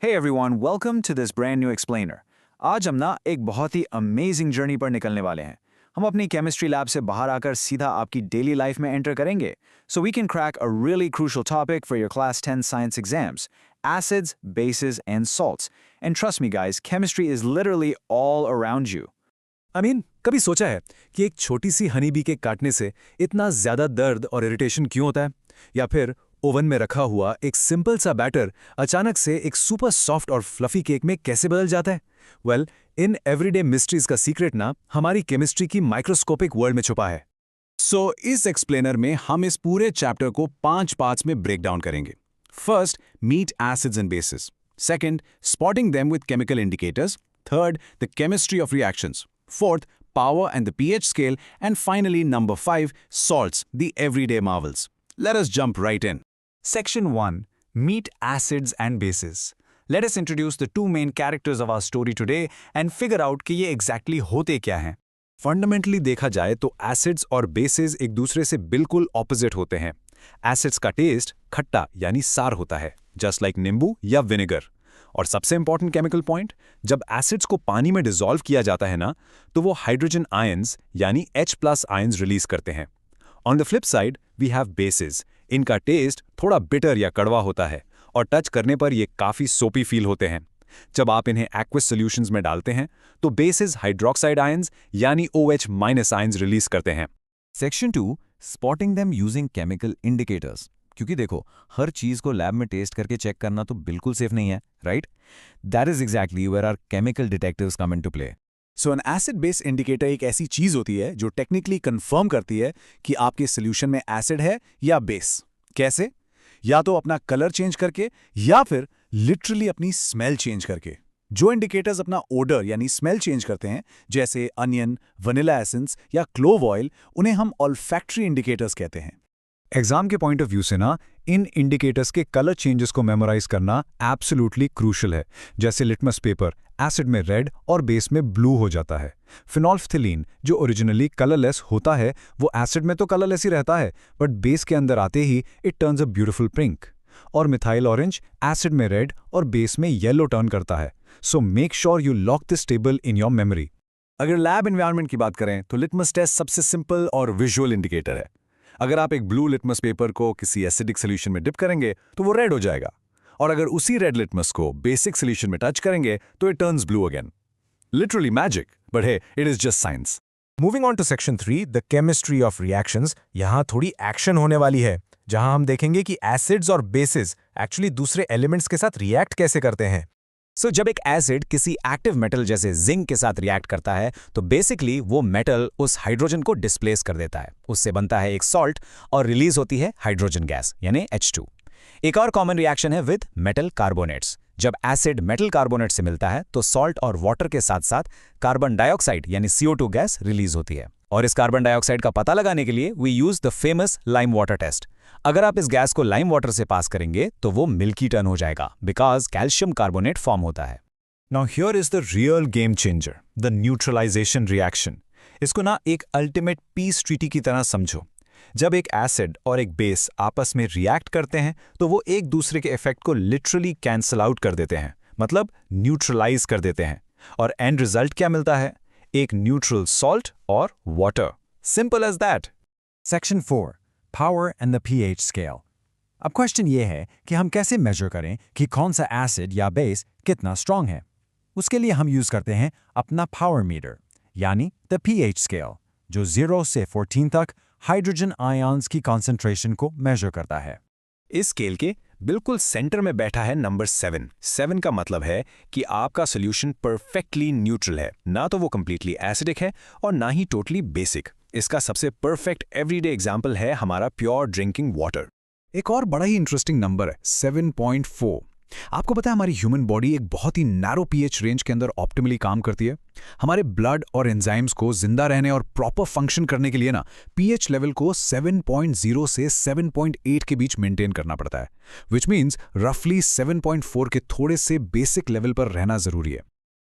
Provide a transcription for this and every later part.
Hey everyone, welcome to this brand new explainer. आज हम ना एक बहुत ही अमेजिंग जर्नी पर निकलने वाले हैं। हम अपनी केमिस्ट्री लैब से बाहर आकर सीधा आपकी डेली लाइफ में एंटर करेंगे, so we can crack a really crucial topic for your class 10 science exams: acids, bases, and salts. And trust me guys, chemistry is literally all around you. कभी सोचा है कि एक छोटी सी हनी बी के काटने से इतना ज्यादा दर्द और इरिटेशन क्यों होता है? या फिर ओवन में रखा हुआ एक सिंपल सा बैटर अचानक से एक सुपर सॉफ्ट और फ्लफी केक में कैसे बदल जाता है? वेल, इन एवरीडे मिस्ट्रीज का सीक्रेट ना हमारी केमिस्ट्री की माइक्रोस्कोपिक वर्ल्ड में छुपा है। सो इस एक्सप्लेनर में हम इस पूरे चैप्टर को 5 पार्ट्स में ब्रेक डाउन करेंगे। First, meet acids and bases. Second, spotting them with chemical indicators. Third, the chemistry of reactions. Fourth, power and the pH scale, and finally number 5, salts, the everyday marvels. Let us jump right in. Section 1. Meet acids and bases. Let us introduce the two main characters of our story today and figure out कि ये exactly होते क्या हैं। Fundamentally देखा जाए तो acids और basis एक दूसरे से बिल्कुल ऑपोजिट होते हैं। एसिड्स का टेस्ट खट्टा यानी सार होता है, जस्ट लाइक नींबू या विनेगर। और सबसे इंपॉर्टेंट केमिकल पॉइंट, जब एसिड्स को पानी में डिसॉल्व किया जाता है ना, तो वो हाइड्रोजन आयंस यानी H+ आयंस रिलीज करते हैं। On the flip side we have bases. इनका टेस्ट थोड़ा बिटर या कड़वा होता है और टच करने पर ये काफी सोपी फील होते हैं। जब आप इन्हें एक्वस सॉल्यूशंस में डालते हैं तो बेसिस हाइड्रोक्साइड आयंस यानी OH- आयंस रिलीज करते हैं। Section 2, spotting them using chemical indicators. क्योंकि देखो, हर चीज को लैब में टेस्ट करके चेक करना तो बिल्कुल सेफ नहीं है, right? That is exactly where our chemical detectives come into play. So an acid base indicator एक ऐसी चीज होती है जो टेक्निकली कंफर्म करती है कि आपके सोल्यूशन में एसिड है या बेस। कैसे? या तो अपना कलर चेंज करके या फिर लिटरली अपनी स्मेल चेंज करके। जो इंडिकेटर्स अपना ओडर यानी स्मेल चेंज करते हैं, जैसे अनियन, वनीला एसेंस या क्लोव ऑयल, उन्हें हम ऑल्फैक्टरी इंडिकेटर्स कहते हैं। एग्जाम के पॉइंट ऑफ व्यू से ना इन इंडिकेटर्स के कलर चेंजेस को मेमोराइज करना एब्सोल्युटली क्रूशल है। जैसे लिटमस पेपर एसिड में रेड और बेस में ब्लू हो जाता है। फिनोल्फ्थिलीन जो ओरिजिनली कलरलेस होता है, वो एसिड में तो कलरलेस ही रहता है, बट बेस के अंदर आते ही it turns a beautiful pink. और मिथाइल ऑरेंज एसिड में रेड और बेस में येलो टर्न करता है। So make sure you lock this table in your memory. अगर लैब एनवायरनमेंट की बात करें तो लिटमस टेस्ट सबसे सिंपल और विजुअल इंडिकेटर है। अगर आप एक ब्लू लिटमस पेपर को किसी एसिडिक सोल्यूशन में डिप करेंगे तो वो रेड हो जाएगा, और अगर उसी रेड लिटमस को बेसिक सोल्यूशन में टच करेंगे तो it turns blue again. Literally magic, but hey, it is just science. Moving on to section 3, the chemistry of reactions. यहाँ थोड़ी एक्शन होने वाली है, जहाँ हम देखेंगे कि एसिड्स और बेसिस एक्चुअली दूसरे एलिमेंट्स के साथ रिएक्ट कैसे करते हैं। सो जब एक एसिड किसी एक्टिव मेटल जैसे जिंक के साथ रिएक्ट करता है तो बेसिकली वो मेटल उस हाइड्रोजन को डिस्प्लेस कर देता है। उससे बनता है एक सॉल्ट और रिलीज होती है हाइड्रोजन गैस यानी H2। एक और कॉमन रिएक्शन है विद मेटल कार्बोनेट्स। जब एसिड मेटल कार्बोनेट से मिलता है तो सॉल्ट और वाटर के साथ साथ कार्बन डाइऑक्साइड यानी CO2 गैस रिलीज होती है। और इस कार्बन डाइऑक्साइड का पता लगाने के लिए we use the famous lime water test. अगर आप इस गैस को लाइम वाटर से पास करेंगे तो वो मिल्की टर्न हो जाएगा, बिकॉज कैल्शियम कार्बोनेट फॉर्म होता है। Now here is the real game changer, the neutralization reaction. इसको ना एक अल्टीमेट पीस ट्रीटी की तरह समझो। जब एक एसिड और एक बेस आपस में रिएक्ट करते हैं तो वो एक दूसरे के इफेक्ट को लिटरली कैंसल आउट कर देते हैं, मतलब न्यूट्रलाइज कर देते हैं। और एंड रिजल्ट क्या मिलता है? एक न्यूट्रल सॉल्ट और water. Simple as that. Section 4, power and the pH scale. अब क्वेश्चन ये है कि हम कैसे मेजर करें कि कौन सा एसिड या बेस कितना स्ट्रांग है। उसके लिए हम यूज करते हैं अपना पावर मीटर यानी द pH स्केल, जो 0 से 14 तक हाइड्रोजन आयंस की कॉन्सेंट्रेशन को मेजर करता है। इस स्केल के बिल्कुल सेंटर में बैठा है नंबर 7। 7 का मतलब है कि आपका सोल्यूशन परफेक्टली न्यूट्रल है, ना तो वो कंप्लीटली एसिडिक है और ना ही टोटली बेसिक। इसका सबसे परफेक्ट एवरीडे एग्जांपल है हमारा प्योर ड्रिंकिंग वाटर। एक और बड़ा ही इंटरेस्टिंग नंबर है 7.4। आपको पता है हमारी ह्यूमन बॉडी एक बहुत ही नैरो pH रेंज के अंदर ऑप्टिमली काम करती है। हमारे ब्लड और एंजाइम्स को जिंदा रहने और प्रॉपर फंक्शन करने के लिए ना pH लेवल को 7.0 से 7.8 के बीच मेंटेन करना पड़ता है, विच मीन्स रफली 7.4 के थोड़े से बेसिक लेवल पर रहना जरूरी है।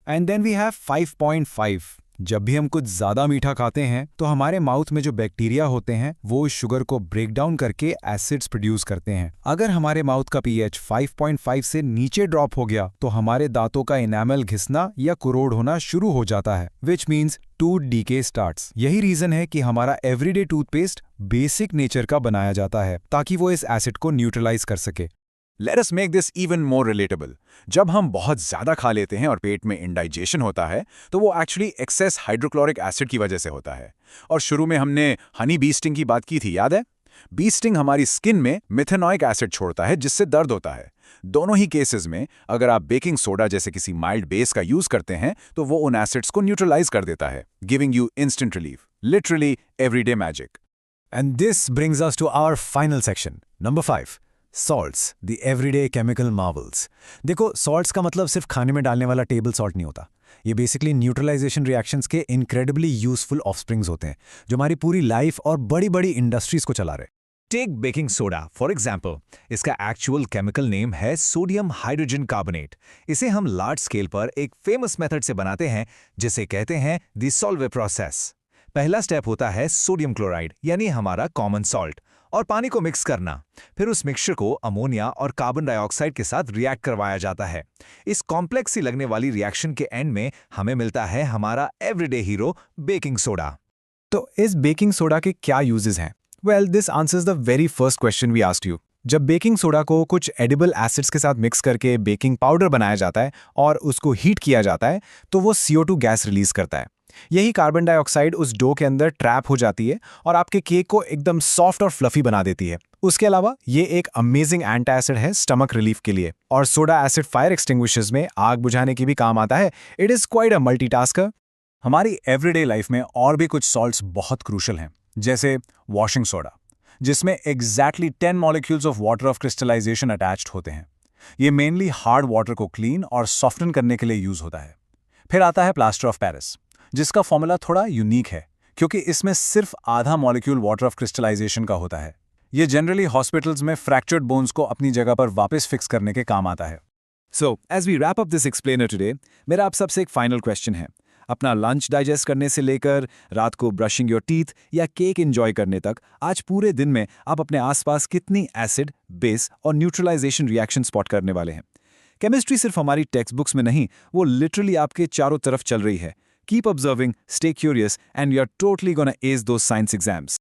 And then we have 5.5। जब भी हम कुछ ज़्यादा मीठा खाते हैं तो हमारे माउथ में जो बैक्टीरिया होते हैं वो इस शुगर को ब्रेक डाउन करके एसिड्स प्रोड्यूस करते हैं। अगर हमारे माउथ का पीएच 5.5 से नीचे ड्रॉप हो गया तो हमारे दांतों का इनामल घिसना या कुरोड़ होना शुरू हो जाता है, which means tooth decay starts. यही रीजन है कि हमारा एवरीडे टूथपेस्ट बेसिक नेचर का बनाया जाता है ताकि वो इस एसिड को न्यूट्रलाइज कर सके। Let us make this even more relatable. जब हम बहुत ज़्यादा खा लेते हैं और पेट में इंडाइजेशन होता है तो वो एक्चुअली एक्सेस हाइड्रोक्लोरिक एसिड की वजह से होता है। और शुरू में हमने हनी बी स्टिंग की बात की थी, याद है? बी स्टिंग हमारी स्किन में मिथेनॉइक एसिड छोड़ता है जिससे दर्द होता है। दोनों ही केसेस में अगर आप बेकिंग सोडा जैसे किसी माइल्ड बेस का यूज करते हैं तो वो उन एसिड्स को न्यूट्रलाइज कर देता है, giving you instant relief, literally everyday magic. And this brings us to our final section, number 5. Salts, the everyday chemical marvels. देखो, salts का मतलब सिर्फ खाने में डालने वाला टेबल सॉल्ट नहीं होता। ये बेसिकली न्यूट्रलाइजेशन रिएक्शंस के इनक्रेडिबली यूजफुल ऑफस्प्रिंग्स होते हैं जो हमारी पूरी लाइफ और बड़ी बड़ी इंडस्ट्रीज को चला रहे। Take baking soda for example. इसका एक्चुअल केमिकल नेम है सोडियम हाइड्रोजन कार्बोनेट। इसे हम लार्ज स्केल पर एक फेमस मेथड से बनाते हैं जिसे कहते हैं द सॉल्वे प्रोसेस। पहला स्टेप होता है सोडियम क्लोराइड यानी हमारा कॉमन सॉल्ट और पानी को मिक्स करना। फिर उस मिक्सचर को अमोनिया और कार्बन डाइऑक्साइड के साथ रिएक्ट करवाया जाता है। इस कॉम्प्लेक्स सी लगने वाली रिएक्शन के एंड में हमें मिलता है हमारा एवरीडे हीरो बेकिंग सोडा। तो इस बेकिंग सोडा के क्या यूजेस हैं? Well, this answers the very first question we asked you. जब बेकिंग सोडा को कुछ एडिबल एसिड्स के साथ मिक्स करके बेकिंग पाउडर बनाया जाता है और उसको हीट किया जाता है तो वो CO2 गैस रिलीज करता है। यही कार्बन डाइऑक्साइड उस डो के अंदर ट्रैप हो जाती है और आपके केक को एकदम सॉफ्ट और फ्लफी बना देती है। उसके अलावा ये एक अमेजिंग एंटी एसिड है स्टमक रिलीफ के लिए, और सोडा एसिड फायर एक्सटिंग्विशर्स में आग बुझाने की भी काम आता है। It is quite a multitasker. हमारी एवरीडे लाइफ में और भी कुछ सॉल्ट्स बहुत क्रूशल हैं, जैसे वॉशिंग सोडा, जिसमें exactly 10 molecules of water of crystallization attached होते हैं। ये मेनली हार्ड वाटर को क्लीन और सॉफ्टन करने के लिए यूज होता है। फिर आता है प्लास्टर ऑफ पेरिस, जिसका फॉर्मूला थोड़ा यूनिक है क्योंकि इसमें सिर्फ आधा मॉलिक्यूल वाटर ऑफ क्रिस्टलाइजेशन का होता है। ये जनरली हॉस्पिटल्स में फ्रैक्चर्ड बोन्स को अपनी जगह पर वापस फिक्स करने के काम आता है। So as we wrap up this explainer today, मेरा आप सबसे एक फाइनल क्वेश्चन है। अपना लंच डाइजेस्ट करने से लेकर रात को ब्रशिंग योर टीथ या केक एंजॉय करने तक, आज पूरे दिन में आप अपने आसपास कितनी एसिड, बेस और न्यूट्रलाइजेशन रिएक्शन स्पॉट करने वाले हैं? केमिस्ट्री सिर्फ हमारी टेक्स्ट बुक्स में नहीं, वो लिटरली आपके चारों तरफ चल रही है। Keep observing, stay curious, and you're totally gonna ace those science exams.